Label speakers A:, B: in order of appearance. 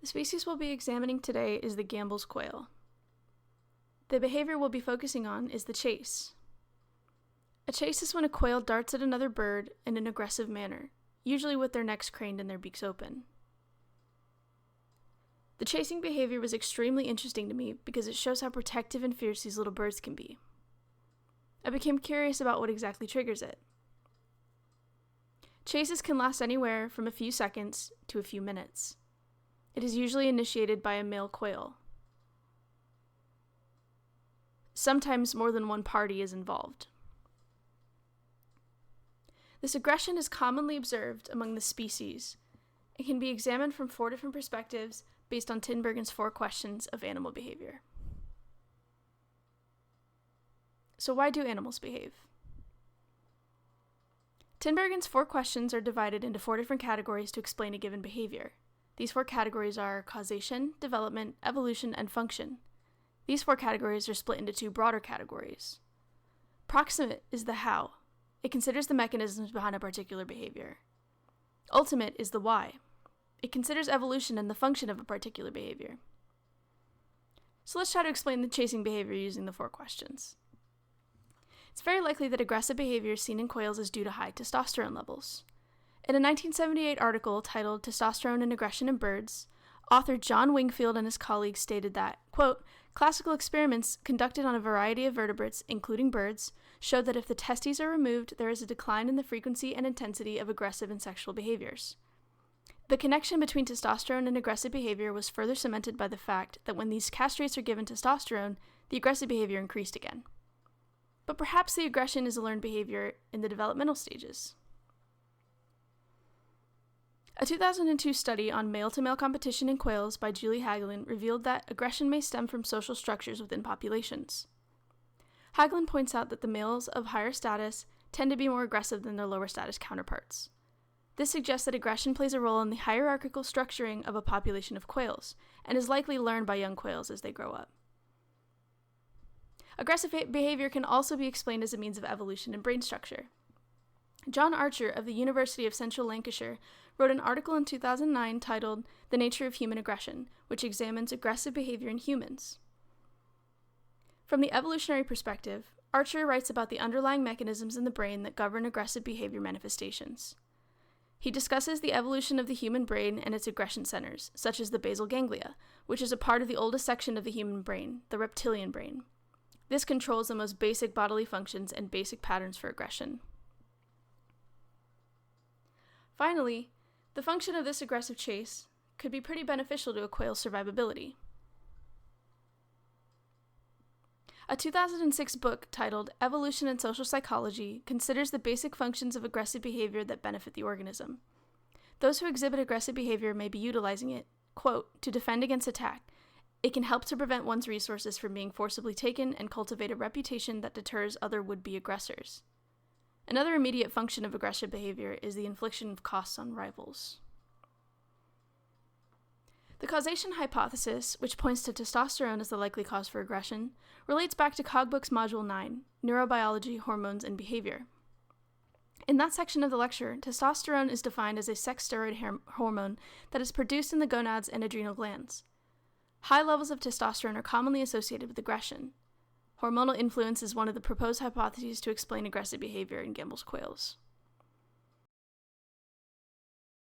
A: The species we'll be examining today is the Gambel's quail. The behavior we'll be focusing on is the chase. A chase is when a quail darts at another bird in an aggressive manner, usually with their necks craned and their beaks open. The chasing behavior was extremely interesting to me because it shows how protective and fierce these little birds can be. I became curious about what exactly triggers it. Chases can last anywhere from a few seconds to a few minutes. It is usually initiated by a male quail. Sometimes more than one party is involved. This aggression is commonly observed among the species. It can be examined from 4 different perspectives based on Tinbergen's 4 questions of animal behavior. So why do animals behave? Tinbergen's 4 questions are divided into 4 different categories to explain a given behavior. These 4 categories are causation, development, evolution, and function. These 4 categories are split into 2 broader categories. Proximate is the how. It considers the mechanisms behind a particular behavior. Ultimate is the why. It considers evolution and the function of a particular behavior. So let's try to explain the chasing behavior using the 4 questions. It's very likely that aggressive behavior seen in quails is due to high testosterone levels. In a 1978 article titled Testosterone and Aggression in Birds, author John Wingfield and his colleagues stated that, quote, classical experiments conducted on a variety of vertebrates, including birds, showed that if the testes are removed, there is a decline in the frequency and intensity of aggressive and sexual behaviors. The connection between testosterone and aggressive behavior was further cemented by the fact that when these castrates are given testosterone, the aggressive behavior increased again. But perhaps the aggression is a learned behavior in the developmental stages. A 2002 study on male-to-male competition in quails by Julie Hagelin revealed that aggression may stem from social structures within populations. Hagelin points out that the males of higher status tend to be more aggressive than their lower status counterparts. This suggests that aggression plays a role in the hierarchical structuring of a population of quails, and is likely learned by young quails as they grow up. Aggressive behavior can also be explained as a means of evolution and brain structure. John Archer of the University of Central Lancashire wrote an article in 2009 titled The Nature of Human Aggression, which examines aggressive behavior in humans. From the evolutionary perspective, Archer writes about the underlying mechanisms in the brain that govern aggressive behavior manifestations. He discusses the evolution of the human brain and its aggression centers, such as the basal ganglia, which is a part of the oldest section of the human brain, the reptilian brain. This controls the most basic bodily functions and basic patterns for aggression. Finally, the function of this aggressive chase could be pretty beneficial to a quail's survivability. A 2006 book titled Evolution and Social Psychology considers the basic functions of aggressive behavior that benefit the organism. Those who exhibit aggressive behavior may be utilizing it, quote, to defend against attack. It can help to prevent one's resources from being forcibly taken and cultivate a reputation that deters other would-be aggressors. Another immediate function of aggressive behavior is the infliction of costs on rivals. The causation hypothesis, which points to testosterone as the likely cause for aggression, relates back to Cogbook's Module 9, Neurobiology, Hormones, and Behavior. In that section of the lecture, testosterone is defined as a sex steroid hormone that is produced in the gonads and adrenal glands. High levels of testosterone are commonly associated with aggression. Hormonal influence is one of the proposed hypotheses to explain aggressive behavior in Gambel's quails.